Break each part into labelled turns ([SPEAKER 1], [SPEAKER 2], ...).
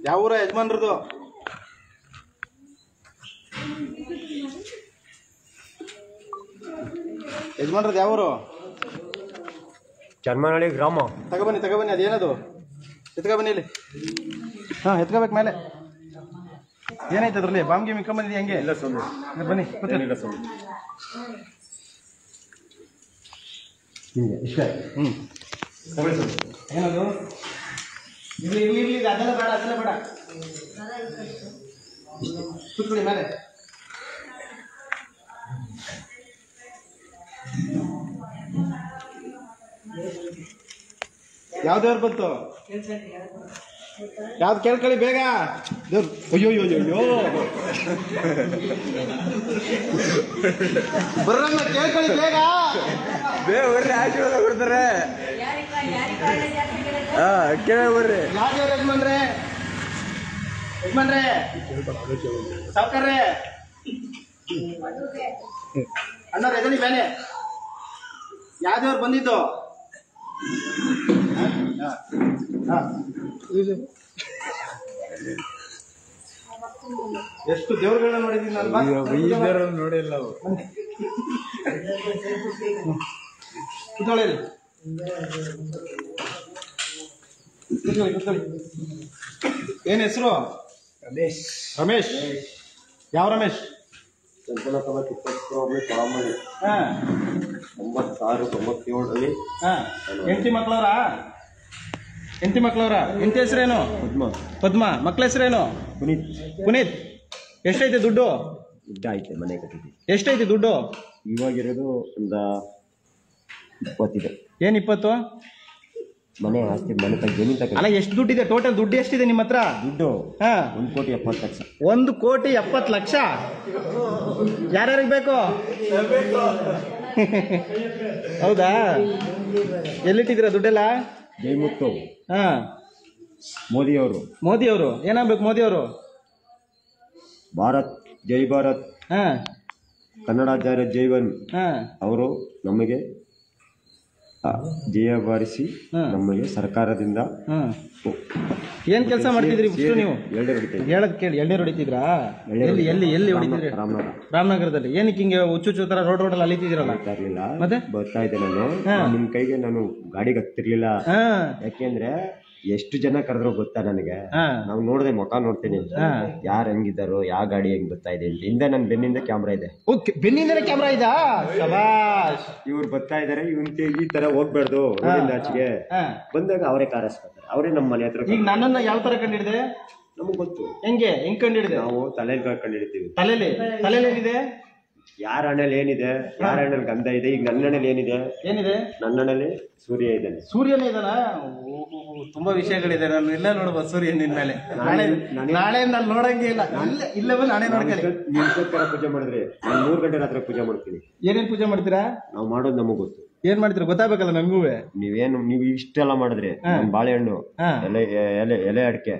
[SPEAKER 1] ಯಾವ ಊರ ಯಜಮಾನ್ರದು? ಯಜಮಾನ್ರದ್ದು ಯಾವ ಊರು?
[SPEAKER 2] ಚರ್ಮನಹಳ್ಳಿ ಗ್ರಾಮ.
[SPEAKER 1] ತಗೊಬನ್ನಿ ಅದೇನದು ಎತ್ಕೊಬನ್ನಿ ಇಲ್ಲಿ. ಹಾಂ ಎತ್ಕೋಬೇಕು ಮೇಲೆ. ಏನಾಯ್ತು ಅದರಲ್ಲಿ? ಬಾಂಬ್ಗೆ ಮಿಕ್ಕೊಂಬಂದಿದೆ ಹೆಂಗೆ?
[SPEAKER 2] ಇಲ್ಲ ಸ್ವಾಮಿ.
[SPEAKER 1] ಬನ್ನಿ
[SPEAKER 2] ಇಲ್ಲ ಸ್ವಾಮಿ.
[SPEAKER 1] ಇಷ್ಟ. ಏನದು? ಇರ್ಲಿ ಅದೆಲ್ಲ ಬೇಡ ಕೂತ್ಕೊಳ್ಳಿ ಮೇಲೆ. ಯಾವ ದೇವ್ರು ಬಂತು? ಯಾವ್ದು ಕೇಳ್ಕೊಳ್ಳಿ ಬೇಗ. ದೇವ್ರು ಅಯ್ಯೋ ಬರಲ್ಲ, ಕೇಳ್ಕೊಳ್ಳಿ ಬೇಗ.
[SPEAKER 2] ಬರ್ರಿ, ಆಶೀರ್ವಾದ ಕೊಡ್ತಾರೆ. ಕೇಳ ಬರ್ರಿ.
[SPEAKER 1] ಯಾವ ದೇವ್ರು ಯಜಮಾನ್ರೆ? ಸಾವ್ಕಾರ್ರೆ ಅಣ್ಣವ್ರು ಎದನಿ ಮೇಲೆ. ಯಾವ ದೇವ್ರು ಬಂದಿದ್ದು? ಎಷ್ಟು ದೇವ್ರುಗಳನ್ನ ನೋಡಿದೀನಿ ನಾನು.
[SPEAKER 2] ನೋಡಿಲ್ಲ.
[SPEAKER 1] ಕೂತ್ಕೊಳ್ಳಿ. ಏನ್ ಹೆಸರು? ರಮೇಶ್. ಯಾವ ರಮೇಶ್?
[SPEAKER 2] 96-97
[SPEAKER 1] ಹೆಂಡತಿ ಮಕ್ಕಳವ್ರ? ಹೆಂಡತಿ ಹೆಸರೇನು? ಪದ್ಮ. ಮಕ್ಳ ಹೆಸರೇನು? ಪುನೀತ್. ಎಷ್ಟೈತೆ ದುಡ್ಡು?
[SPEAKER 2] ಐತೆ, ಮನೆ ಕಟ್ಟಿದ್ವಿ.
[SPEAKER 1] ಎಷ್ಟೈತೆ ದುಡ್ಡು?
[SPEAKER 2] ಇವಾಗಿರೋದು ಒಂದು 20 ಇದೆ.
[SPEAKER 1] ಏನ್ 20?
[SPEAKER 2] ಮನೆ ಆಸ್ತಿ, ಮನೆ ಜಮೀನ್ ತಗ.
[SPEAKER 1] ಅಲ್ಲ, ಎಷ್ಟು ದುಡ್ಡಿದೆ? ಟೋಟಲ್ ದುಡ್ಡು ಎಷ್ಟಿದೆ ನಿಮ್ಮ ಹತ್ರ?
[SPEAKER 2] ದುಡ್ಡು 1,70,00,000.
[SPEAKER 1] 1,70,00,000. ಯಾರ್ಯಾರಿಗೆ ಬೇಕು? ಹೌದಾ? ಎಲ್ಲಿಟ್ಟಿದ್ದೀರಾ ದುಡ್ಡೆಲ್ಲ?
[SPEAKER 2] ಜೈಮುತ್ತು.
[SPEAKER 1] ಹಾ,
[SPEAKER 2] ಮೋದಿಯವರು.
[SPEAKER 1] ಏನಾಗ್ಬೇಕು ಮೋದಿಯವರು?
[SPEAKER 2] ಭಾರತ್ ಜೈ ಭಾರತ್.
[SPEAKER 1] ಹಾ,
[SPEAKER 2] ಕನ್ನಡಾಚಾರ್ಯ ಜೈವನ್.
[SPEAKER 1] ಹಾ,
[SPEAKER 2] ಅವರು ನಮಗೆ ಜಯ ಬಾರಿಸಿ ನಮಗೆ ಸರ್ಕಾರದಿಂದ
[SPEAKER 1] ಏನ್ ಕೆಲಸ ಮಾಡ್ತಿದ್ರಿ ನೀವು?
[SPEAKER 2] ಎಳ್ನೀರು
[SPEAKER 1] ಕೇಳಿ. ಎಳ್ನೀರು ಹೊಡಿತಿದ್ರಾ? ಎಲ್ಲಿ ಹೊಡಿತಿದ್ರಿ? ರಾಮನಗರದಲ್ಲಿ. ಏನಕ್ಕೆ ಹಿಂಗೆ ಹುಚ್ಚು ತರ ರೋಡಲ್ಲಿ ಅಲಿತಿದ್ದೀರಲ್ಲ?
[SPEAKER 2] ಮತ್ತೆ ಬರ್ತಾ ಇದ್ದೆ ನಾನು, ನಿಮ್ ಕೈಗೆ ನಾನು ಗಾಡಿಗೆ ಹತ್ತಿರ್ಲಿಲ್ಲ. ಯಾಕೆಂದ್ರೆ ಎಷ್ಟು ಜನ ಕರೆದ್ರು ಗೊತ್ತಾ ನನಗೆ? ನಾವು ನೋಡ್ದೆ, ಮುಖ ನೋಡ್ತೀನಿ, ಯಾರು ಹೆಂಗಿದ್ದಾರೋ, ಯಾವ ಗಾಡಿ ಹೆಂಗ್ ಬರ್ತಾ ಇದೆ ಅಂತ. ಹಿಂದೆ ನನ್ನ ಬೆನ್ನಿಂದ ಕ್ಯಾಮ್ರಾ ಇದೆ.
[SPEAKER 1] ಬೆನ್ನಿಂದನೇ ಕ್ಯಾಮ್ರಾ ಇದಾ?
[SPEAKER 2] ಇವ್ರು ಬರ್ತಾ ಇದಾರೆ, ಈ ತರ ಹೋಗ್ಬಾರ್ದು ರೋಡಿಂದ ಆಚೆಗೆ. ಬಂದಾಗ ಅವರೇ ಕಾರಿಸ್ಕೊತಾರೆ, ಅವರೇ ನಮ್ಮ ಮನೆ ಹತ್ರ.
[SPEAKER 1] ಈಗ ನನ್ನನ್ನ ಯಾವ ತರ ಕಂಡಿಡಿದೆ?
[SPEAKER 2] ನಮಗ್ ಗೊತ್ತು.
[SPEAKER 1] ಹೆಂಗ್ ಕಂಡಿಡಿದೆ?
[SPEAKER 2] ನಾವು ತಲೆಯಲ್ಲಿ ಕಂಡಿಡ್ತೀವಿ.
[SPEAKER 1] ತಲೆಯಲ್ಲಿ ಏನಿದೆ?
[SPEAKER 2] ಯಾರ ಹಣ್ಣಲ್ಲಿ ಏನಿದೆ, ಯಾರ ಹಣ್ಣಲ್ಲಿ ಗಂಧ ಇದೆ. ಈಗ ನನ್ನ ಹಣ್ಣಲ್ಲಿ ಏನಿದೆ? ನನ್ನ ಹಣ್ಣಲ್ಲಿ ಸೂರ್ಯ ಇದ್ದಾನೆ.
[SPEAKER 1] ಸೂರ್ಯನೇ ಇದಾನ? ತುಂಬಾ ವಿಷಯಗಳಿದೆ. ನಾನು ಇಲ್ಲ ನೋಡ್ಬೋದು ಸೂರ್ಯ ನಿನ್ ಮೇಲೆ. ನಾಳೆಯಿಂದ ಅಲ್ಲಿ ನೋಡಂಗೆ ಇಲ್ಲ. ಇಲ್ಲ ನಾನೇ ನೋಡ್ಕೊಳ್ಳಿ.
[SPEAKER 2] ನಿಮ್ಗೋಸ್ಕರ ಪೂಜೆ ಮಾಡಿದ್ರೆ ನಾನು 3 ಗಂಟೆ ರಾತ್ರಿ ಪೂಜೆ ಮಾಡ್ತೀನಿ.
[SPEAKER 1] ಏನೇನ್ ಪೂಜೆ ಮಾಡ್ತೀರಾ?
[SPEAKER 2] ನಾವು ಮಾಡೋದು ನಮಗ್ ಗೊತ್ತು.
[SPEAKER 1] ಏನ್ ಮಾಡ್ತೀರಾ ಗೊತ್ತಾಗಬೇಕಲ್ಲ ನಮಗೂ.
[SPEAKER 2] ನೀವು ಇಷ್ಟೆಲ್ಲ ಮಾಡಿದ್ರೆ ಬಾಳೆಹಣ್ಣು, ಎಲೆ ಅಡಿಕೆ,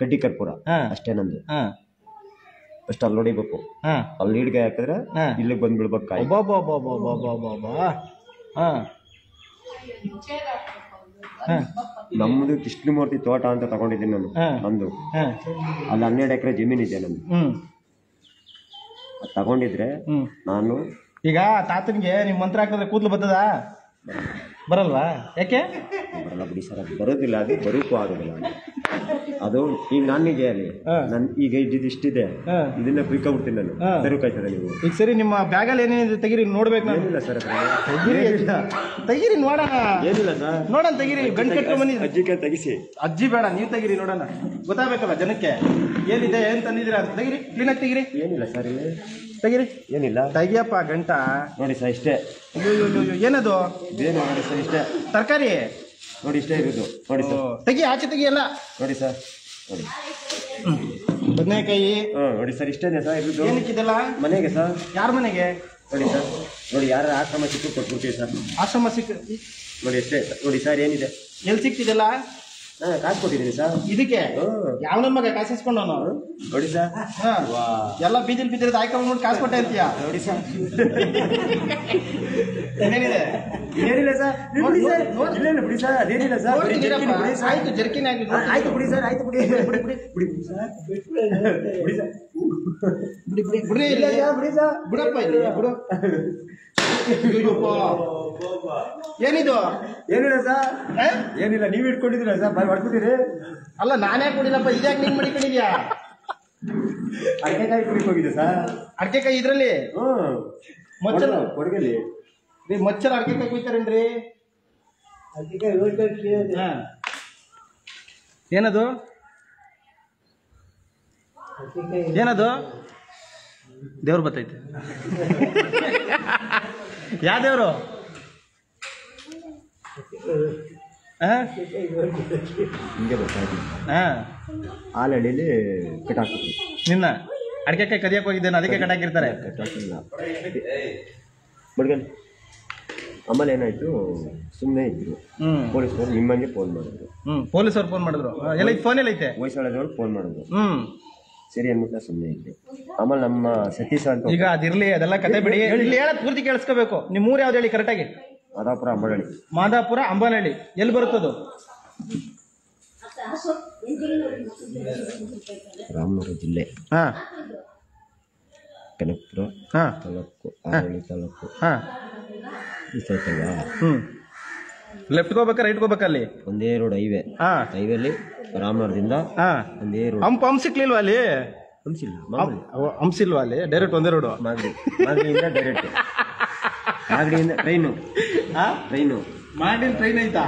[SPEAKER 2] ಕಡ್ಡಿ ಕರ್ಪೂರ ಅಷ್ಟೇ ನಂದು. ಫಸ್ಟ್ ಅಲ್ಲಿ ನೋಡಿಬೇಕು. ಅಲ್ಲಿ ಹಿಡ್ಗೆ ಹಾಕಿದ್ರೆ ಇಲ್ಲಿಗೆ ಬಂದ್ ಬಿಡ್ಬೇಕು. ನಮ್ದು ಕೃಷ್ಣಮೂರ್ತಿ ತೋಟ ಅಂತ ತಗೊಂಡಿದ್ದೀನಿ ನಾನು. ನಂದು ಅಲ್ಲಿ 12 ಎಕರೆ ಜಮೀನಿದೆ ನಂದು. ತಗೊಂಡಿದ್ರೆ ನಾನು
[SPEAKER 1] ಈಗ ತಾತನಿಗೆ ನಿಮ್ ಮಂತ್ರ ಹಾಕಿದ್ರೆ ಕೂದಲು ಬರ್ತದ? ಬರಲ್ವಾ? ಯಾಕೆ
[SPEAKER 2] ಬರಲ್ಲ ಬಿಡಿ ಸರ್, ಅದು ಬರೋದಿಲ್ಲ. ಅದು ಬರೋಕ್ಕೂ ಆಗೋದಿಲ್ಲ. ಅದು ಈಗ ನಾನಿಗೆ ಅಲ್ಲಿ ಈಗ ಇಷ್ಟಿದೆ, ಇದನ್ನ ಕುಯ್ಕೊಬಿಡ್ತೀನಿ ನಾನು. ಸರಿ ಕಾಯ್ತದೆ ನೀವು.
[SPEAKER 1] ಈಗ ಸರಿ, ನಿಮ್ಮ ಬ್ಯಾಗಲ್ಲಿ ಏನೇನಿದೆ ತೆಗೀರಿ, ನೋಡ್ಬೇಕು.
[SPEAKER 2] ಏನಿಲ್ಲ ಸರ್,
[SPEAKER 1] ತೆಗೀರಿ ನೋಡೋಣ.
[SPEAKER 2] ಏನಿಲ್ಲ ಸರ್,
[SPEAKER 1] ನೋಡೋಣ ತೆಗೀರಿ. ಗಂಟು ಕಟ್ಕೊಂಡ್ ಬಂದಿ.
[SPEAKER 2] ಅಜ್ಜಿಗೆ ತೆಗಿಸಿ.
[SPEAKER 1] ಅಜ್ಜಿ ಬೇಡ, ನೀವು ತೆಗೀರಿ ನೋಡೋಣ. ಗೊತ್ತಾಗಬೇಕಲ್ಲ ಜನಕ್ಕೆ ಏನಿದೆ, ಏನ್ ತಂದಿದ್ದೀರಾ ಅಂತ. ತೆಗೀರಿ, ಕ್ಲೀನಾಗಿ ತೆಗೀರಿ.
[SPEAKER 2] ಏನಿಲ್ಲ ಸರ್, ಇಲ್ಲಿ
[SPEAKER 1] ತೆಗೀರಿ.
[SPEAKER 2] ಏನಿಲ್ಲ,
[SPEAKER 1] ತೆಗಿಯಪ್ಪ ಗಂಟ.
[SPEAKER 2] ನೋಡಿ ಸರ್, ಇಷ್ಟೇ.
[SPEAKER 1] ಏನದು?
[SPEAKER 2] ಇದೇನು ನೋಡಿ ಸರ್, ಇಷ್ಟೇ
[SPEAKER 1] ತರಕಾರಿ.
[SPEAKER 2] ನೋಡಿ ಇಷ್ಟೇ ಇರೋದು. ನೋಡಿ ಸರ್,
[SPEAKER 1] ತೆಗಿ, ಆಚೆ ತೆಗಿಯಲ್ಲ.
[SPEAKER 2] ನೋಡಿ ಸರ್, ನೋಡಿ
[SPEAKER 1] ಬದನೆಕಾಯಿ.
[SPEAKER 2] ನೋಡಿ ಸರ್, ಇಷ್ಟೇ ಸರ್ ಇರೋದು.
[SPEAKER 1] ಏನಕ್ಕಿದೆಲ್ಲ?
[SPEAKER 2] ಮನೆಗೆ ಸರ್.
[SPEAKER 1] ಯಾರ ಮನೆಗೆ?
[SPEAKER 2] ನೋಡಿ ಸರ್, ನೋಡಿ ಯಾರ ಆಶ್ರಮ ಸಿಕ್ಕು ಕೊಟ್ಬಿಡ್ತೀವಿ ಸರ್.
[SPEAKER 1] ಆಶ್ರಮ ಸಿಕ್ಕ
[SPEAKER 2] ನೋಡಿ ಅಷ್ಟೇ. ನೋಡಿ ಸರ್, ಏನಿದೆ?
[SPEAKER 1] ಎಲ್ಲಿ ಸಿಕ್ತಿದೆಲ್ಲ?
[SPEAKER 2] ಕಾಸು ಕೊಟ್ಟಿದ್ದೀನಿ ಸರ್
[SPEAKER 1] ಇದಕ್ಕೆ. ಯಾವ ನನ್ನ ಮಗ ಕಾಸಿಸ್ಕೊಂಡು?
[SPEAKER 2] ನೋಡಿ ಸರ್,
[SPEAKER 1] ಎಲ್ಲ ಬೀದಿಲ್ ಹಾಕೊಂಡು ಕಾಸು ಕೊಟ್ಟೆ ಅಂತೀಯ?
[SPEAKER 2] ನೋಡಿ ಸರ್,
[SPEAKER 1] ಏನೇನಿದೆ?
[SPEAKER 2] ಏನಿಲ್ಲ ಸರ್ ಇಲ್ಲ ಬಿಡಿ ಸರ್ ಅದೇನಿಲ್ಲ ಸರ್
[SPEAKER 1] ಆಯ್ತು ಜರ್ಕಿನ್ ಆಗಿ
[SPEAKER 2] ಆಯ್ತು ಬಿಡಿ ಸರ್ ಆಯ್ತು ಬಿಡಿ ಬಿಡಿ ಬಿಡಿ ಬಿಡಿ ಸರ್ ಬಿಡಿ ಸರ್
[SPEAKER 1] ಬಿಡಿ
[SPEAKER 2] ಇಲ್ಲ ಸರ್ ಬಿಡಿ ಸರ್
[SPEAKER 1] ಬಿಡಪ್ಪ ಇಲ್ಲಿ ಬಿಡು ಏನಿದು
[SPEAKER 2] ಏನಿಲ್ಲ ಸರ್ ಏನಿಲ್ಲ ನೀವು ಇಟ್ಕೊಂಡಿದ್ದೀರಾ ಸರ್ ಬಾಯ್ ಮಾಡ್ಕೊತೀರಿ
[SPEAKER 1] ಅಲ್ಲ ನಾನೇ ಕುಡಿಲಪ್ಪ ಇದ್ಯಾಕೆ ನೀನ್ ಮಡಿಕೊಂಡಿದ್ಯಾ
[SPEAKER 2] ಅಡಿಕೆಕಾಯಿ ಕುಡಿಕ್ ಹೋಗಿದೆ ಸರ್
[SPEAKER 1] ಅಡಿಕೆಕಾಯಿ ಇದ್ರಲ್ಲಿ ಮೊಚ್ಚರ
[SPEAKER 2] ಕೊಡಗಲ್ಲಿ
[SPEAKER 1] ರೀ ಮೊಚ್ಚರ ಅಡಿಕೆಕಾಯಿ ಕುಯ್ತಾರೇನ್ರಿ ಏನದು ಏನದು ದೇವ್ರು ಬರ್ತೈತೆ ಯಾವ ದೇವ್ರು
[SPEAKER 2] ಹಿಂಗೆ ಗೊತ್ತಾಯ್ತು
[SPEAKER 1] ಹಾಂ
[SPEAKER 2] ಹಾಲಳ್ಳಿಲಿ ಕಟ್ಟಾಕ್ಬಿಟ್ರು
[SPEAKER 1] ನಿನ್ನ ಅಡಿಕೆಕಾಯಿ ಕದಿಯಕ್ಕೆ ಹೋಗಿದ್ದೇನೆ ಅದಕ್ಕೆ ಕಟ್ಟಾಕಿರ್ತಾರೆ
[SPEAKER 2] ಕಟ್ಟಾಕಿಲ್ಲ ಬಡ್ಗಲ್ಲಿ ಆಮೇಲೆ ಏನಾಯ್ತು ಸುಮ್ಮನೆ ಇದ್ರು ಪೊಲೀಸರು ನಿಮ್ಮಂಗೆ ಫೋನ್ ಮಾಡಿದ್ರು
[SPEAKER 1] ಪೊಲೀಸವ್ರು ಫೋನ್ ಮಾಡಿದ್ರು ಎಲ್ಲ ಫೋನ್ ಎಲ್ಲ ಐತೆ
[SPEAKER 2] ಹೊಯ್ಸಳದವ್ರು ಫೋನ್ ಮಾಡಿದ್ರು ಸರಿ ಅಂದ್ಬಿಟ್ಟು ಸುಮ್ಮನೆ ಇದ್ದೆ ಆಮೇಲೆ ನಮ್ಮ ಸತೀಶ ಅಂತ
[SPEAKER 1] ಈಗ ಅದಿರ್ಲಿ ಅದೆಲ್ಲ ಕತೆ ಬಿಡಿ ಇಲ್ಲಿ ಹೇಳೋದು ಪೂರ್ತಿ ಕೇಳಿಸ್ಕೋಬೇಕು ನಿಮ್ಮ ಊರು ಯಾವ್ದು ಹೇಳಿ ಕರೆಕ್ಟಾಗಿ
[SPEAKER 2] ಮಾದಾಪುರ ಅಂಬನಹಳ್ಳಿ
[SPEAKER 1] ಮಾದಾಪುರ ಅಂಬನಹಳ್ಳಿ ಎಲ್ಲಿ ಬರುತ್ತದು
[SPEAKER 2] ರಾಮನಗರ ಜಿಲ್ಲೆ
[SPEAKER 1] ಹಾಂ
[SPEAKER 2] ಕನಕಪುರ
[SPEAKER 1] ಹಾಂ
[SPEAKER 2] ತಾಲೂಕು ಆರೋಳಿ ತಾಲೂಕು ಇಷ್ಟೈತಲ್ವಾ
[SPEAKER 1] ಲೆಫ್ಟ್ಗೆ ಹೋಗ್ಬೇಕಾ ರೈಟ್ಗೆ ಹೋಗ್ಬೇಕಾ ಅಲ್ಲಿ
[SPEAKER 2] ಒಂದೇ ರೋಡ್ ಹೈವೇ
[SPEAKER 1] ಹಾಂ
[SPEAKER 2] ಹೈವೇಲಿ ರಾಮನಗರದಿಂದ ಒಂದೇ ರೋಡ್
[SPEAKER 1] ಹಂಪ್ ಸಿಕ್ಲಿಲ್ವಾ ಅಲ್ಲಿ
[SPEAKER 2] ಹಂಸಿಲ್ಲ
[SPEAKER 1] ಹಂಸಿಲ್ವಾ ಅಲ್ಲಿ ಡೈರೆಕ್ಟ್ ಒಂದೇ ರೋಡು
[SPEAKER 2] ಮಾಗಡಿಯಿಂದ ಡೈರೆಕ್ಟ್ ಮಾಗಡಿಯಿಂದ ಟ್ರೈನು
[SPEAKER 1] ಮಾಡಿನ ಟ್ರೈನ್ ಐತಾ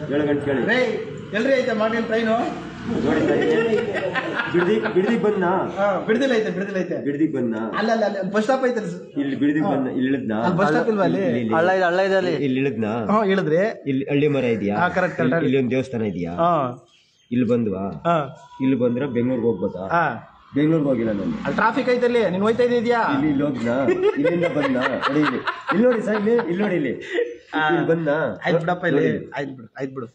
[SPEAKER 2] 7 ಗಂಟೆ ಕೇಳಿ
[SPEAKER 1] ರೇ ಎಲ್ರಿ ಐತೆ ಮಾಡಿನ ಟ್ರೈನು
[SPEAKER 2] ನೋಡಿ ಬಿಡ್ದಿಗೆ ಬಂದ
[SPEAKER 1] ಬಿಡ್ದಿಲ್ಲ ಐತೆ
[SPEAKER 2] ಬಿಡ್ದಿಗೆ ಬಂದ
[SPEAKER 1] ಅಲ್ಲ ಬಸ್ ಸ್ಟಾಪ್ ಐತೆ
[SPEAKER 2] ಇಲ್ಲಿ ಬಿಡ್ದಿಗೆ ಬಂದ ಇಲ್ಲಿ ಇಳಿದ್ನಾ
[SPEAKER 1] ಬಸ್ ಸ್ಟಾಪ್ ಇಲ್ವಾ ಅಲ್ಲಿ
[SPEAKER 2] ಇಲ್ಲಿ ಇಳಿದ್ನಾ
[SPEAKER 1] ಇಳಿದ್ರಿ
[SPEAKER 2] ಇಲ್ಲಿ ಹಳ್ಳಿ ಮರ ಇದೆಯಾ
[SPEAKER 1] ಕರೆಕ್ಟ್
[SPEAKER 2] ಇಲ್ಲಿ ಒಂದು ದೇವಸ್ಥಾನ ಇದೆಯಾ ಇಲ್ಲಿ ಬಂದ್ವಾ ಇಲ್ಲಿ ಬಂದ್ರೆ ಬೆಂಗಳೂರಿಗೆ ಹೋಗ್ಬೋದಾ ಬೆಂಗಳೂರಿಗೆ ಹೋಗಿಲ್ಲ ನಾನು
[SPEAKER 1] ಅಲ್ಲಿ ಟ್ರಾಫಿಕ್ ಐತೆ ಅಲ್ಲಿ ನೀನು ಹೋಯ್ತಾ ಇದೆಯಾ
[SPEAKER 2] ಇಲ್ಲಿ ಹೋಗ್ನಾ ಇಲ್ಲಿಂದ ಬಂದ ನೋಡಿ ಇಲ್ಲಿ ನೋಡಿ ಸರ್ ಇಲ್ಲಿ ನೋಡಿ ಇಲ್ಲಿ ಬಂದ
[SPEAKER 1] ಆಯ್ತು ಬಿಡಪ್ಪ ಇಲ್ಲಿ ಆಯ್ತು ಬಿಡು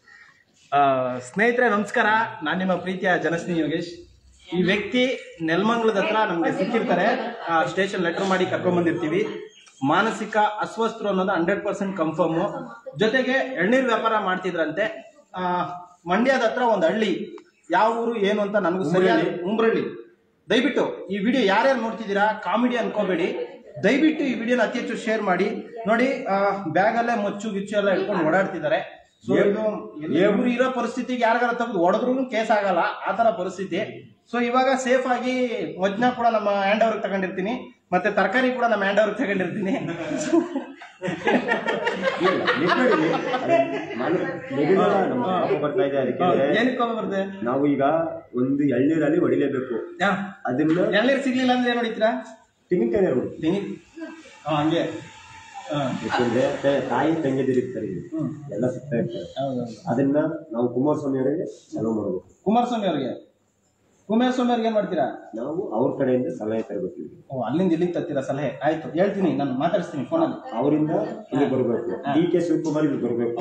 [SPEAKER 1] ಸ್ನೇಹಿತರೆ ನಮಸ್ಕಾರ ನಾನು ನಿಮ್ಮ ಪ್ರೀತಿಯ ಜನಸ್ನೇಹಿ ಯೋಗೇಶ್ ಈ ವ್ಯಕ್ತಿ ನೆಲಮಂಗಲದ ಹತ್ರ ನಮಗೆ ಸಿಕ್ಕಿರ್ತಾರೆ ಸ್ಟೇಷನ್ ಲೆಟರ್ ಮಾಡಿ ಕರ್ಕೊಂಡ್ ಬಂದಿರ್ತೀವಿ ಮಾನಸಿಕ ಅಸ್ವಸ್ಥರು ಅನ್ನೋದು 100% ಕನ್ಫರ್ಮು ಜೊತೆಗೆ ಎಳ್ನೀರು ವ್ಯಾಪಾರ ಮಾಡ್ತಿದ್ರಂತೆ ಮಂಡ್ಯದ ಹತ್ರ ಒಂದು ಹಳ್ಳಿ ಯಾವ ಊರು ಏನು ಅಂತ ನನಗೂ ಸರಿಯಾದ ಉಂಬ್ರಳ್ಳಿ ದಯವಿಟ್ಟು ಈ ವಿಡಿಯೋ ಯಾರ್ಯಾರು ನೋಡ್ತಿದ್ದೀರಾ ಕಾಮಿಡಿ ಅನ್ಕೋಬೇಡಿ ದಯವಿಟ್ಟು ಈ ವಿಡಿಯೋನ ಅತಿ ಹೆಚ್ಚು ಶೇರ್ ಮಾಡಿ ನೋಡಿ ಬ್ಯಾಗಲ್ಲೇ ಮೊಚ್ಚು ಗಿಚ್ಚು ಎಲ್ಲ ಇಟ್ಕೊಂಡು ಓಡಾಡ್ತಿದ್ದಾರೆ ಸೊ ಇವ್ರು ಇರೋ ಪರಿಸ್ಥಿತಿಗೆ ಯಾರಿಗಾರ ತೆಗೆದು ಹೊಡೆದ್ರು ಕೇಸ್ ಆಗಲ್ಲ ಆ ತರ ಪರಿಸ್ಥಿತಿ ಸೊ ಇವಾಗ ಸೇಫ್ ಆಗಿ ವಜ್ನ ಕೂಡ ನಮ್ಮ ಹ್ಯಾಂಡ್ ಓವರ್ಗೆ ತಗೊಂಡಿರ್ತೀನಿ ಮತ್ತೆ ತರಕಾರಿ ಕೂಡ ನಮ್ಮ ಹ್ಯಾಂಡ್ ಓವರ್ಗೆ ತಗೊಂಡಿರ್ತೀನಿ ಏನಕ್ಕೆ ಬರ್ತದೆ
[SPEAKER 2] ನಾವು ಈಗ ಒಂದು ಎಳ್ನೀರಲ್ಲಿ ಹೊಡಿಲೇಬೇಕು ಅದನ್ನ
[SPEAKER 1] ಎಳ್ನೀರು ಸಿಗ್ಲಿಲ್ಲ ಅಂದ್ರೆ ಏನ್ ಹೊಡಿತೀರಾ
[SPEAKER 2] ತೆಂಗಿನಕಾಯಿ
[SPEAKER 1] ಹಂಗೆ
[SPEAKER 2] ಯಾಕಂದ್ರೆ ತಾಯಿ ತಂಗಿದಿರ್ತಾರೆ ಎಲ್ಲ ಸಿಗ್ತಾ ಇರ್ತಾರೆ ಅದನ್ನ ನಾವು ಕುಮಾರಸ್ವಾಮಿ ಅವರಿಗೆ ಸಲಹೆ ಮಾಡಬೇಕು
[SPEAKER 1] ಕುಮಾರಸ್ವಾಮಿ ಅವ್ರಿಗೆ ಏನ್ ಮಾಡ್ತೀರಾ
[SPEAKER 2] ನಾವು ಅವ್ರ ಕಡೆಯಿಂದ ಸಲಹೆ ತರಬೇಕು
[SPEAKER 1] ಅಲ್ಲಿಂದ ಇಲ್ಲಿಗೆ ತರ್ತೀರಾ ಸಲಹೆ ಆಯ್ತು ಹೇಳ್ತೀನಿ ನಾನು ಮಾತಾಡಿಸ್ತೀನಿ ಫೋನಲ್ಲಿ
[SPEAKER 2] ಅವರಿಂದ ಇಲ್ಲಿ ಬರ್ಬೇಕು DK ಶಿವಕುಮಾರ್ ಇಲ್ಲಿ ಬರ್ಬೇಕು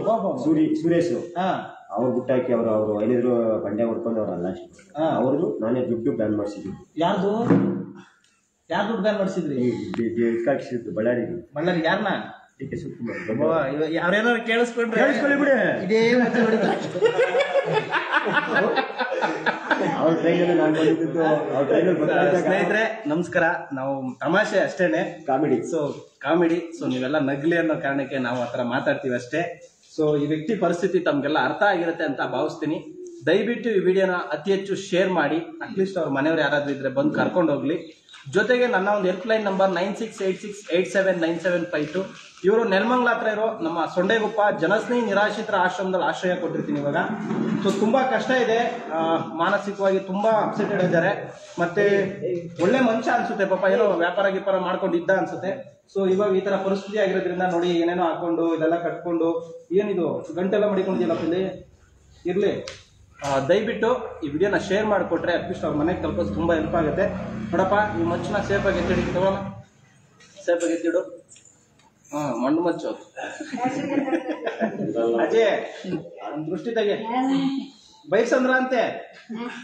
[SPEAKER 2] ಸುರೇಶ್ ಅವ್ರು ಬಿಟ್ಟಾಕಿ ಅವರು ಐನಿದ್ರು ಬಂಡೆ ಹೊಡ್ಕೊಂಡು ಅವ್ರಲ್ಲ ಅವ್ರದ್ದು ನಾನೇ ದುಡ್ಡು ಬ್ಯಾನ್ ಮಾಡಿಸಿದ್ವಿ
[SPEAKER 1] ಯಾರು ದುಡ್ಡು ಬ್ಯಾನ್ ಮಾಡಿಸಿದ್ರಿ
[SPEAKER 2] ಬಳ್ಳಾರಿ
[SPEAKER 1] ಯಾರನ್ನ
[SPEAKER 2] DK ಶಿವಕುಮಾರ್
[SPEAKER 1] ಅವ್ರೇನಾರು ಕೇಳಿಸ್ಕೊಂಡ್ರೆ
[SPEAKER 2] ಕೇಳಿಸ್ಕೊಳ್ಳಿ ಬಿಡಿ
[SPEAKER 1] ಇದೇ
[SPEAKER 2] ಅವ್ರ ಟ್ರೈನಲ್ಲಿ ನಾನು ಬಂದಿದ್ದು ಅವ್ರ ಟ್ರೈನಲ್ಲಿ
[SPEAKER 1] ಸ್ನೇಹಿತರೆ ನಮಸ್ಕಾರ ನಾವು ತಮಾಷೆ ಅಷ್ಟೇನೆ ಕಾಮಿಡಿ ಸೊ ನೀವೆಲ್ಲ ನಗ್ಲಿ ಅನ್ನೋ ಕಾರಣಕ್ಕೆ ನಾವು ಆತರ ಮಾತಾಡ್ತೀವಿ ಅಷ್ಟೇ ಸೊ ಈ ವ್ಯಕ್ತಿ ಪರಿಸ್ಥಿತಿ ತಮ್ಗೆಲ್ಲ ಅರ್ಥ ಆಗಿರುತ್ತೆ ಅಂತ ಭಾವಿಸ್ತೀನಿ ದಯವಿಟ್ಟು ಈ ವಿಡಿಯೋನ ಅತಿ ಹೆಚ್ಚು ಶೇರ್ ಮಾಡಿ ಅಟ್ಲೀಸ್ಟ್ ಅವ್ರ ಮನೆಯವ್ರು ಯಾರಾದ್ರೂ ಇದ್ರೆ ಬಂದು ಕರ್ಕೊಂಡು ಹೋಗ್ಲಿ ಜೊತೆಗೆ ನನ್ನ ಒಂದು ಹೆಲ್ಪ್ಲೈನ್ ನಂಬರ್ 9686879752 ಇವರು ನೆಲಮಂಗಲ ಹತ್ರ ಇರೋ ನಮ್ಮ ಸೊಂಡೆಗುಪ್ಪ ಜನಸ್ನೇಹಿ ನಿರಾಶ್ರಿತರ ಆಶ್ರಮದಲ್ಲಿ ಆಶ್ರಯ ಕೊಟ್ಟಿರ್ತೀನಿ ಇವಾಗ ಸೊ ತುಂಬಾ ಕಷ್ಟ ಇದೆ ಮಾನಸಿಕವಾಗಿ ತುಂಬಾ ಅಪ್ಸೆಟೆಡ್ ಇದ್ದಾರೆ ಮತ್ತೆ ಒಳ್ಳೆ ಮನುಷ್ಯ ಅನ್ಸುತ್ತೆ ಪಾಪ ಏನೋ ವ್ಯಾಪಾರ ಗೀಪಾರ ಮಾಡ್ಕೊಂಡಿದ್ದ ಅನ್ಸುತ್ತೆ ಸೊ ಇವಾಗ ಈ ತರ ಪರಿಸ್ಥಿತಿ ಆಗಿರೋದ್ರಿಂದ ನೋಡಿ ಏನೇನೋ ಹಾಕೊಂಡು ಇದೆಲ್ಲ ಕಟ್ಕೊಂಡು ಏನಿದು ಗಂಟೆಲ್ಲ ಮಡಿಕೊಂಡಿದ್ಯಲ್ಲಪ್ಪ ಇಲ್ಲಿ ಇರ್ಲಿ ದಯವಿಟ್ಟು ಈ ವಿಡಿಯೋನ ಶೇರ್ ಮಾಡಿಕೊಟ್ರೆ ಅಟ್ಲೀಸ್ಟ್ ಅವ್ರ ಮನೆಗೆ ತಲುಪೋದು ತುಂಬ ಹೆಲ್ಪ್ ಆಗುತ್ತೆ ನೋಡಪ್ಪ ಈ ಮಚ್ಚನ್ನ ಸೇಫಾಗಿ ಎತ್ತಿಡಿ ತಗೊಳ್ಳೋಣ ಸೇಫಾಗಿ ಎತ್ತಿಡು ಮಣ್ಣು ಮಚ್ಚು ಅಜಯ್ ದೃಷ್ಟಿ ತೆಗೆ ಬೈರ್ಸಂದ್ರ ಅಂತೆ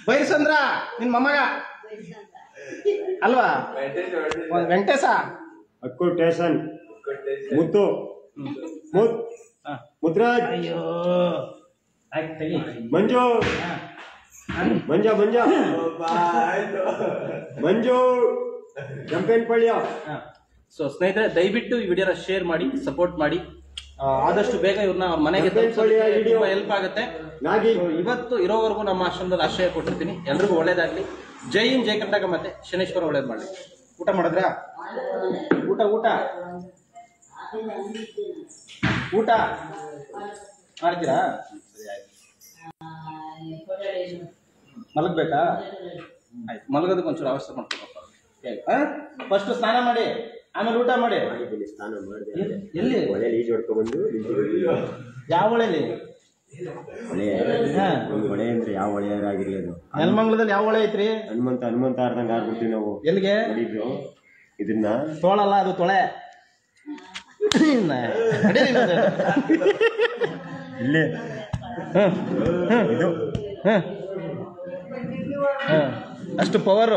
[SPEAKER 1] ಬೈರ್ಸಂದ್ರ ನಿನ್ ಮೊಮ್ಮಗ ಅಲ್ವಾ ವೆಂಕಟೇಶ
[SPEAKER 2] ಅಕ್ಕು ಟೇಷನ್ ಮುತ್ತು ಮುದ್ರಾಜ್,
[SPEAKER 1] ಅಯ್ಯೋ ಆಯ್ತು ತೆಗಿ.
[SPEAKER 2] ಮಂಜು, ಮಂಜ ಮಂಜ ಮಂಜು, ಕೆಂಪೇನಪಳ್ಳಿ.
[SPEAKER 1] ಸೊ ಸ್ನೇಹಿತರೆ, ದಯವಿಟ್ಟು ಈ ವಿಡಿಯೋನ ಶೇರ್ ಮಾಡಿ, ಸಪೋರ್ಟ್ ಮಾಡಿ. ಆದಷ್ಟು ಬೇಗ ಇವ್ರನ್ನ ಅವ್ರ ಮನೆಗೆ ತುಂಬಾ ಹೆಲ್ಪ್ ಆಗುತ್ತೆ. ಇವತ್ತು ಇರೋವರೆಗೂ ನಮ್ಮ ಆಶ್ರಮದಲ್ಲಿ ಆಶ್ರಯ ಕೊಟ್ಟಿರ್ತೀನಿ. ಎಲ್ರಿಗೂ ಒಳ್ಳೇದಾಗ್ಲಿ. ಜೈ ಹಿಂದ್, ಜೈ ಕರ್ನಾಟಕ. ಮತ್ತೆ ಶನೇಶ್ವರ ಒಳ್ಳೇದ್ ಮಾಡಿ. ಊಟ ಮಾಡಿದ್ರಾ? ಊಟ ಊಟ ಊಟ ಮಾಡ್ತೀರಾ? ಸರಿ, ಆಯ್ತು. ಮಲಗ್ಬೇಕಾ? ಆಯ್ತು, ಮಲಗೋದಕ್ಕೆ ಒಂಚೂರು ಅವಶ್ಯ ಮಾಡ್ಕೊಬೇಕು. ಫಸ್ಟ್ ಸ್ನಾನ ಮಾಡಿ, ಆಮೇಲೆ ಊಟ ಮಾಡಿ.
[SPEAKER 2] ಸ್ನಾನ ಮಾಡಿದೆ.
[SPEAKER 1] ಎಲ್ಲಿ?
[SPEAKER 2] ಹೊಳೆಯಲ್ಲಿ ಈಜು ಹೊಡ್ಕೊಂಡ್ಬಂದು.
[SPEAKER 1] ಯಾವ ಹೊಳೆಲಿ?
[SPEAKER 2] ಹೊಳೆ ಅಂದ್ರೆ ಯಾವ ಹೊಳೆಯಾಗಿರ್ಲಿ ಅದು.
[SPEAKER 1] ನೆಲಮಂಗಲದಲ್ಲಿ ಯಾವ ಹೊಳೆ ಐತ್ರಿ?
[SPEAKER 2] ಹನುಮಂತ ಆರ್ದಂಗ ಆಗ್ಬಿಡ್ತೀವಿ ನಾವು.
[SPEAKER 1] ಎಲ್ಲಿಗೆ
[SPEAKER 2] ನೋಡಿದ್ರು ಇದನ್ನ?
[SPEAKER 1] ತೋಳಲ್ಲ, ಅದು ತೊಳೆ.
[SPEAKER 2] ಇಲ್ಲಿ ಇದು
[SPEAKER 1] ಅಷ್ಟು ಪವರ್.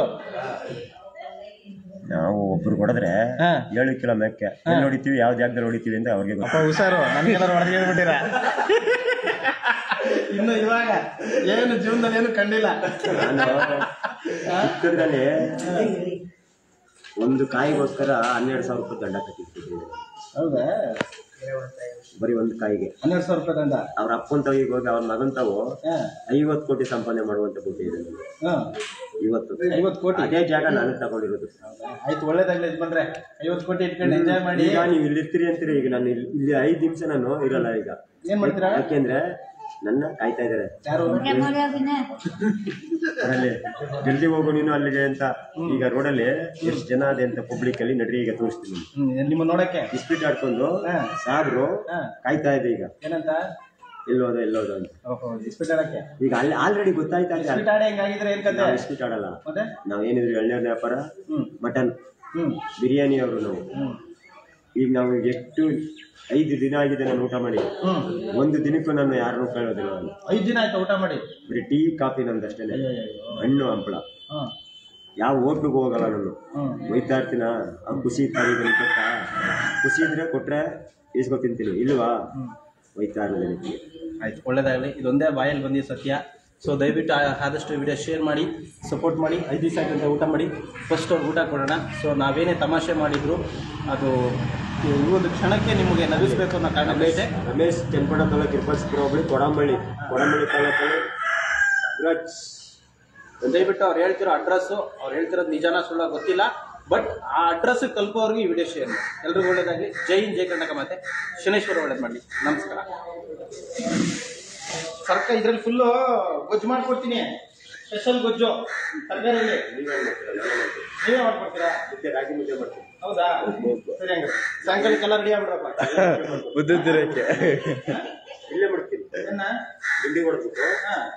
[SPEAKER 2] ನಾವು ಒಬ್ರು ಹೊಡೆದ್ರೆ 7 ಕಿಲೋ ಮೆಕ್ಕೆ ಎಲ್ಲಿ ಹೊಡಿತೀವಿ, ಯಾವ ಜಾಗದಲ್ಲಿ ಹೊಡಿತೀವಿ ಅಂತ ಅವ್ರಿಗೆ
[SPEAKER 1] ಹುಷಾರು. ನಮಗೆಲ್ಲ ಹೊಡೆದು ಹೇಳ್ಬಿಟ್ಟಿರ. ಇನ್ನು ಇವಾಗ ಏನು ಜೀವನದಲ್ಲಿ ಏನು ಕಂಡಿಲ್ಲ.
[SPEAKER 2] ಚಿಕ್ಕದ್ರಲ್ಲಿ ಒಂದು ಕಾಯಿಗೋಸ್ಕರ 12,000 ರೂಪಾಯಿ ದಂಡ ಕಟ್ಟಿರ್ತಿದ್ವಿ.
[SPEAKER 1] ಹೌದಾ?
[SPEAKER 2] ಬರೀ ಒಂದು ಕಾಯಿಗೆ
[SPEAKER 1] 12,000 ರೂಪಾಯಿ ದಂಡ.
[SPEAKER 2] ಅವ್ರ ಅಪ್ಪನ ತಾವಿಗೆ ಹೋಗಿ ಅವ್ರ ಮಗನ್ ತಾವು 50 ಕೋಟಿ ಸಂಪಾದನೆ ಮಾಡುವಂತ ಬುದ್ಧಿ ಇದೆ. 50 ಕೋಟಿ ಅದೇ ಜಾಗ ನಾನು ತಗೊಂಡಿರೋದು.
[SPEAKER 1] ಆಯ್ತು, ಒಳ್ಳೇದಾಗ್ಲಿ. ಬಂದ್ರೆ 50 ಕೋಟಿ ಇಟ್ಕೊಂಡು ಎಂಜಾಯ್ ಮಾಡಿ.
[SPEAKER 2] ಈಗ ನೀವು ಇಲ್ಲಿ ಇರ್ತೀರಿ ಅಂತೀರಿ. ಈಗ ನಾನು ಇಲ್ಲಿ 5 ನಿಮಿಷ ನಾನು ಇರಲ್ಲ. ಈಗ
[SPEAKER 1] ಏನ್ ಮಾಡ್ತೀರಾ?
[SPEAKER 2] ಯಾಕೆಂದ್ರೆ ನನ್ನ ಕಾಯ್ತಾ ಇದಾರೆ. ಅದ್ರಲ್ಲಿ ಜಲ್ದಿ ಹೋಗು ನೀನು ಅಲ್ಲಿಗೆ ಅಂತ. ಈಗ ರೋಡಲ್ಲಿ ಎಷ್ಟು ಜನ ಅದೇ ಅಂತ ಪಬ್ಲಿಕ್ ಅಲ್ಲಿ ನಡ್ರಿ. ಈಗ ತೋರಿಸ್ತೀನಿ
[SPEAKER 1] ನಿಮ್ಮ ನೋಡಕ್ಕೆ.
[SPEAKER 2] ಇಸ್ಪೀಟ್ ಆಡ್ಕೊಂಡು ಸಾಬ್ರು ಕಾಯ್ತಾ ಇದೆ. ಈಗ
[SPEAKER 1] ಏನಂತ? ಎಲ್ಲೋದ
[SPEAKER 2] ಅಂತ.
[SPEAKER 1] ಇಸ್ಪೀಟ್ ಆಡಕ್ಕೆ
[SPEAKER 2] ಈಗ ಅಲ್ಲಿ ಆಲ್ರೆಡಿ ಗೊತ್ತಾಯ್ತಾ ಇದೆ. ಇಸ್ಪೀಟ್ ಆಡಲ್ಲ ನಾವ್. ಏನಿದ್ರು ಎಳ್ನೀರಿನ ವ್ಯಾಪಾರ, ಮಟನ್, ಬಿರಿಯಾನಿ ಅವರು ನಾವು. ಈಗ ನಾವು ಎಷ್ಟು 5 ದಿನ ಆಗಿದೆ ನಾನು ಊಟ ಮಾಡಿ. ಒಂದು ದಿನಕ್ಕೂ ನಾನು ಯಾರನ್ನೂ ಕೇಳೋದಿಲ್ಲ.
[SPEAKER 1] 5 ದಿನ ಆಯ್ತು ಊಟ ಮಾಡಿ.
[SPEAKER 2] ಬರೀ ಟೀ ಕಾಫಿ ನಮ್ದು ಅಷ್ಟೇ. ಹಣ್ಣು ಹಂಪಳ ಯಾವ ಹೋಟ್ಲಿಗೂ ಹೋಗಲ್ಲ ನಾನು. ಒಯ್ತಾ ಇರ್ತೀನ. ಖುಷಿ ಇರ್ತಾರೆ. ಖುಷಿ ಇದ್ರೆ ಕೊಟ್ರೆ ಈಸ್ಕೊ ತಿಂತೀನಿ, ಇಲ್ವಾ ಒಯ್ತಾ ಇರೋದಿಲ್ಲ. ಆಯ್ತು, ಒಳ್ಳೇದಾಗಲಿ. ಇದೊಂದೇ ಬಾಯಲ್ಲಿ ಬಂದಿದ್ದು ಸತ್ಯ. ಸೊ ದಯವಿಟ್ಟು ಆದಷ್ಟು ವಿಡಿಯೋ ಶೇರ್ ಮಾಡಿ, ಸಪೋರ್ಟ್ ಮಾಡಿ. 5 ದಿವಸ ಆಯ್ತಂತ ಊಟ ಮಾಡಿ. ಫಸ್ಟ್ ಅವ್ರು ಊಟ ಕೊಡೋಣ. ಸೊ ನಾವೇನೇ ತಮಾಷೆ ಮಾಡಿದ್ರು ಅದು ಈ ಒಂದು ಕ್ಷಣಕ್ಕೆ ನಿಮಗೆ ನಗಿಸ್ಬೇಕು ಅನ್ನೋ ಕಾರಣ ಇದೆ. ರಮೇಶ್ ಕೆಂಪಣ್ಣ ತಾಲೂಕು ಇರ್ಪಸ್ಪುರ ಹೋಗ್ಲಿ, ಕೊಡಂಬಳ್ಳಿ ತಾಲೂಕಲ್ಲಿ.
[SPEAKER 1] ದಯವಿಟ್ಟು ಅವ್ರು ಹೇಳ್ತಿರೋ ಅಡ್ರೆಸ್ಸು, ಅವ್ರು ಹೇಳ್ತಿರೋದು ನಿಜಾನ ಸುಳ್ಳ ಗೊತ್ತಿಲ್ಲ, ಬಟ್ ಆ ಅಡ್ರೆಸ್ ತಲುಪೋವ್ರಿಗೆ ಈ ವಿಡಿಯೋ ಶೇರ್ ಮಾಡಿ. ಎಲ್ರಿಗೂ ಒಳ್ಳೇದಾಗಲಿ. ಜೈ ಹಿಂದ್, ಜೈ ಕರ್ನಾಟಕ. ಮತ್ತೆ ಶನೇಶ್ವರ ಒಳ್ಳೇದು ಮಾಡಲಿ. ನಮಸ್ಕಾರ. ಸರ್ಕ ಇದ್ರಲ್ಲಿ ಫುಲ್ಲು ಗೊಜ್ಜು ಮಾಡ್ಕೊಡ್ತೀನಿ. ಸ್ಪೆಷಲ್ ಗೊಜ್ಜು ತರಕಾರಿಯಲ್ಲಿ. ನೀವೇ ಮಾಡ್ಕೊಡ್ತೀರಾ?
[SPEAKER 2] ರಾಗಿ ಮುದ್ದೆ ಮಾಡ್ತೀನಿ.
[SPEAKER 1] ಹೌದಾ? ಸರಿ, ಹಂಗ ಸಾಯಂಕಾಲಕ್ಕೆಲ್ಲ ರೆಡಿ ಆಗ್ಬಿಡ್ರಪ್ಪ.
[SPEAKER 2] ಉದ್ದಿರಕ್ಕೆ ಇಲ್ಲೇ ಮಾಡ್ತೀನಿ. ತಿಂಡಿ ಕೊಡ್ಬೇಕು.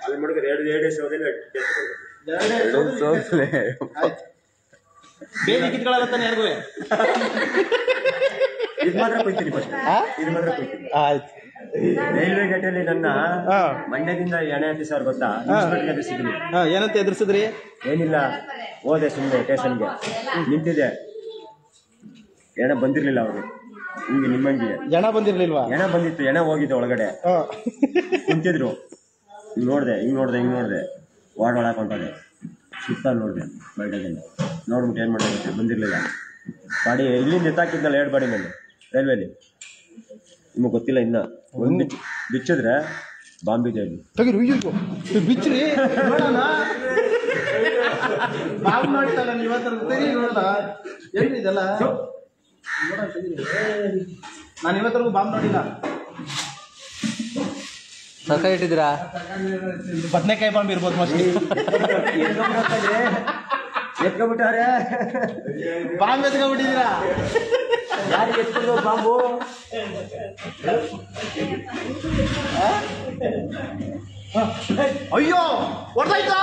[SPEAKER 2] ಅಲ್ಲಿ ಮಾಡಿದ್ರೆ 2 ಸೌದಲ್ಲಿ
[SPEAKER 1] ಬೇರೆ ಕಿತ್ಕೊಳ್ಳತ್ತಾನೆ ಯಾರಿಗೂ.
[SPEAKER 2] ಇದು ಮಾತ್ರ ಕೊಯ್ತೀನಿ ಫಸ್ಟ್. ಇದು ಮಾತ್ರ ಕೊಯ್ತೀನಿ. ಆಯ್ತು. ರೈಲ್ವೆ ಗೇಟಲ್ಲಿ ನನ್ನ ಮಂಡ್ಯದಿಂದ ಎಣೆ ಆಫೀಸರ್ ಗೊತ್ತಾ? ಎದುರಿಸಿದ್ದೀನಿ.
[SPEAKER 1] ಏನಂತ ಎದುರಿಸಿದ್ರಿ?
[SPEAKER 2] ಏನಿಲ್ಲ, ಹೋದೆ ಸುಮ್ಮನೆ ಸ್ಟೇಷನ್ಗೆ. ನಿಂತಿದೆ, ಎಣ ಬಂದಿರ್ಲಿಲ್ಲ ಅವರು. ಹಿಂಗೆ ನಿಮ್ಮಂಗೆ
[SPEAKER 1] ಜನ ಬಂದಿರ್ಲಿಲ್ವಾ?
[SPEAKER 2] ಎಣ ಬಂದಿತ್ತು, ಎಣ ಹೋಗಿದ್ದೆ ಒಳಗಡೆ. ಕುಂತಿದ್ರು. ಹಿಂಗೆ ನೋಡಿದೆ ವಾರ್ಡ್ ಒಳಗೆ ಹೊಂಟೋದೆ. ಸುತ್ತ ನೋಡಿದೆ ಬೈಡಲ್ಲಿ. ನೋಡ್ಬಿಟ್ಟು ಏನು ಮಾಡೋದು ಬಂದಿರಲಿಲ್ಲ. ಬಾಡಿ ಇಲ್ಲಿಂದ ಎತ್ತಾಕಿದ್ನಲ್ಲ 2 ಬಾಡಿ ಮೇಲೆ ರೈಲ್ವೆಲಿ. ನಿಮಗೆ ಗೊತ್ತಿಲ್ಲ ಇನ್ನ. ಒಂದು ಬಿಚ್ಚಿದ್ರೆ ಬಾಂಬಿದೆ ಅಲ್ಲಿ.
[SPEAKER 1] ಬಿಚ್ಚ್ರಿ ಬಾಂಬ್ ನೋಡಿಲ್ಲ ನೀವು ನೋಡಲ್ಲ. ಏನು ಇದೆಲ್ಲ? ನಾನು ಇವತ್ತರೆಗೂ ಬಾಂಬ್ ನೋಡಿಲ್ಲ.
[SPEAKER 3] ತರಕಾರಿ ಇಟ್ಟಿದ್ದೀರಾ?
[SPEAKER 1] ಬದನೆಕಾಯಿ ಬಾಂಬ್ ಇರ್ಬೋದು ಮೋಸ್ಟ್ಲಿ.
[SPEAKER 2] ಎತ್ಕೊಂಡ್ಬಿಟ್ಟಾರೆ.
[SPEAKER 1] ಬಾಂಬ್ ಎತ್ಕೊಂಡ್ಬಿಟ್ಟಿದ್ದೀರಾ?
[SPEAKER 2] ಯಾರಿಗೆ ಎತ್ಕೊಂಡು ಬಾಂಬು?
[SPEAKER 1] ಅಯ್ಯೋ, ಹೊಡೆದಾಯ್ತು.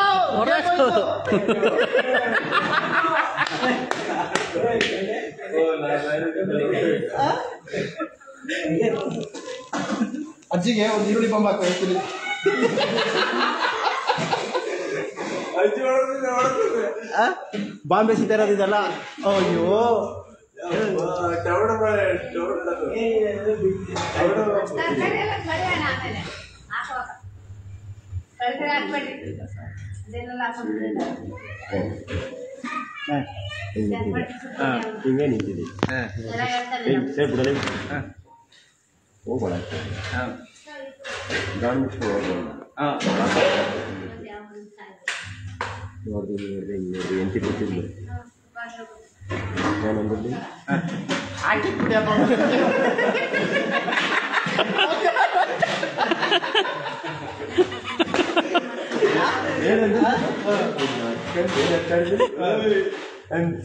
[SPEAKER 1] ಅಜ್ಜಿಗೆ ಒಂದು ಈರುಳ್ಳಿ ಬಾಂಬ್ ಹಾಕೋ ಹೇಳ್ತೀನಿ. ಬಾಂಬೆ ಸಿದ್ದ ಇರೋದಿದೆಲ್ಲ. ಅಯ್ಯೋ
[SPEAKER 2] ಹಿಂಗೆ ನಿಂತಿದೆ ಸರಿ ಬಿಡಲಿ ಹೋಗೋಣ ನೋಡ್ದು ಎಂಟಿ ಬಿಟ್ಟಿದ್ದು ನಾನೊಂದಲ್ಲಿ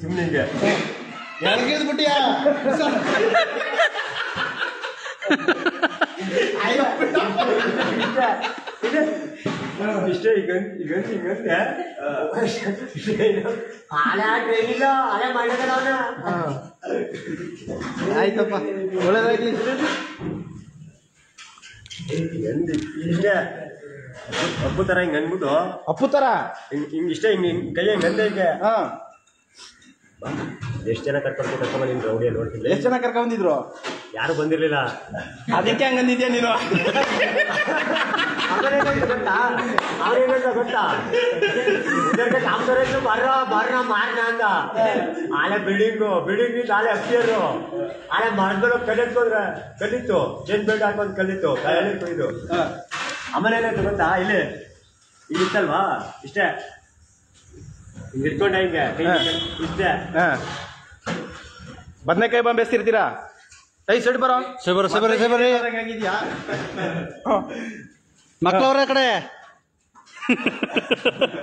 [SPEAKER 2] ಸುಮ್ಮನೆ
[SPEAKER 1] ಬಿಟ್ಟಿಯಾ
[SPEAKER 2] ಇಷ್ಟೇ ಹಿಂಗಂತೆ
[SPEAKER 1] ಆಯ್ತಪ್ಪ ಒಳ್ಳೇದಾಗ್ಲಿ
[SPEAKER 2] ಇಷ್ಟೇ ಅಪ್ಪು ತರ ಹಿಂಗ ಅಂದ್ಬಿಟ್ಟು
[SPEAKER 1] ಅಪ್ಪು ತರ
[SPEAKER 2] ಹಿಂಗ ಇಷ್ಟೇ ಹಿಂಗ್ ಕೈ ಹಿಂಗ ಅಂದೆ ಹಿಂಗೆ ಎಷ್ಟು ಜನ ಕರ್ಕೊಂಡ್ ನಿನ್ ರೌಡಿಯಲ್ಲಿ ನೋಡ್ತಿಲ್ಲ
[SPEAKER 1] ಎಷ್ಟು ಜನ ಕರ್ಕೊಂಡ್ ಬಂದಿದ್ರು
[SPEAKER 2] ಯಾರು ಬಂದಿರ್ಲಿಲ್ಲ
[SPEAKER 1] ಅದಕ್ಕೆ ಹಂಗಂದಿದ್ಯಾ ನೀನು
[SPEAKER 2] ಗೊತ್ತಾ ಮಾರಣ ಅಂತ ಆಲೆ ಬಿಲ್ಡಿಂಗ್ ಆಲೆ ಅಪ್ಪಿಯರು ಆಲೆ ಮರದ್ಮೇಲೆ ಕಲ್ಲಿತ್ಕೊಂಡ್ರೆ ಕಲ್ಲಿತ್ತು ಜೇನ್ ಬೆಲ್ಟ್ ಹಾಕೊಂಡ್ ಕಲ್ಲಿತ್ತು ಕಲ್ಲಿತ್ತು ಇದು ಆಮೇಲೆ ಏನಾಯ್ತು ಗೊತ್ತಾ ಇಲ್ಲಿ ಇಲ್ಲಿತ್ತಲ್ವಾ ಇಷ್ಟೇ ಹಿಂಗ್ ಇಟ್ಕೊಂಡೆ ಹಿಂಗೆ ಇಷ್ಟೇ
[SPEAKER 1] ಬದನೆಕಾಯಿ ಬಾಂಬ್ ಎಸ್ತಿರ್ತೀರಾ ಸೈಡ್ ಬರೋ
[SPEAKER 3] ಆಗಿದ್ಯಾ ಮಕ್ಕಳವ್ರ ಕಡೆ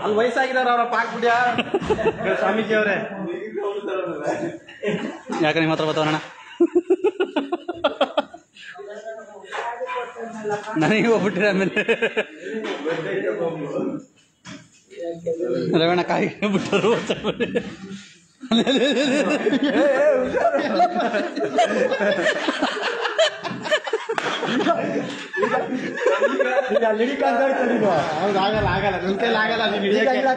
[SPEAKER 1] ಅಲ್ಲಿ ವಯಸ್ಸಾಗಿರೋರು ಅವ್ರ ಪಾಕ್ಬಿಡ್ಯಾ ಸ್ವಾಮೀಜಿ ಅವರೇ
[SPEAKER 3] ಯಾಕೆ ನಿಮ್ಮ ಹತ್ರ ಬರ್ತಾವಣ್ಣ ನನಗೆ ಹೋಗ್ಬಿಟ್ಟಿರ ಆಮೇಲೆ ರವಣ ಕಾಯಿ ಬಿಟ್ಟರು
[SPEAKER 1] ಆಗಲ್ಲ ನನ್ನ ಕೈಲಿ ಆಗಲ್ಲ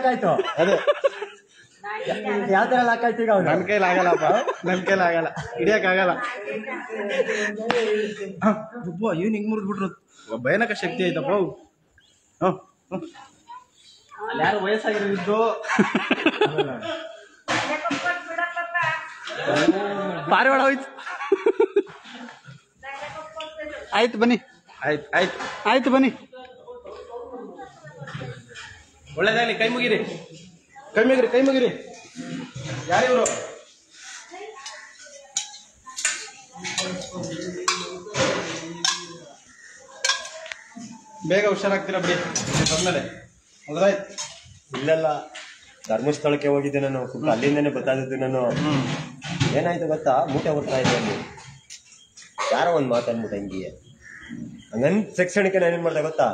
[SPEAKER 2] ಆಯ್ತು
[SPEAKER 1] ಅದೇ
[SPEAKER 2] ಯಾವ ತರ ಲಾಕ್ ಆಯ್ತು ಈಗ
[SPEAKER 1] ನನ್ನ ಕೈಲಿ ಆಗಲ್ಲಪ್ಪ ನನ್ನ ಕೈಲಿ ಆಗಲ್ಲ ಹಿಡಿಯಕ್ಕಾಗಲ್ಲ ಇವ್ನು ಹಿಂಗ್ ಮುರಿದ್ಬಿಟ್ರು ಭಯಾನಕ ಶಕ್ತಿ ಐತಪ್ಪ ಅಲ್ಲಿ ಯಾರು ವಯಸ್ಸಾಗಿರೋದಿದ್ದು
[SPEAKER 3] ಪಾರಿವಾಳ ಹೋಯ್ತು ಆಯ್ತು ಬನ್ನಿ ಆಯ್ತು ಬನ್ನಿ
[SPEAKER 1] ಒಳ್ಳೇದಾಗ್ಲಿ ಕೈ ಮುಗಿರಿ ಯಾರಿವರು ಬೇಗ ಹುಷಾರಾಗ್ತೀರಾ ಬಿಡಿ ಬಂದ್ಮೇಲೆ ಹೌದಾಯ್ತು
[SPEAKER 2] ಇಲ್ಲೆಲ್ಲ ಧರ್ಮಸ್ಥಳಕ್ಕೆ ಹೋಗಿದ್ದೆ ನಾನು ಫುಲ್ ಅಲ್ಲಿಂದನೇ ಗೊತ್ತಾದದ್ದು ನಾನು ಏನಾಯ್ತು ಗೊತ್ತಾ ಮೂಟೆ ಬರ್ತಾ ಇದೆ ಅಲ್ಲಿ ಯಾರೋ ಒಂದು ಮಾತಾಡ್ಬಿಟ್ಟು ಹಂಗೆ ಹಂಗಂದ್ ಶಿಕ್ಷಣಕ್ಕೆ ನಾನೇನ್ ಮಾಡ್ದೆ ಗೊತ್ತಾ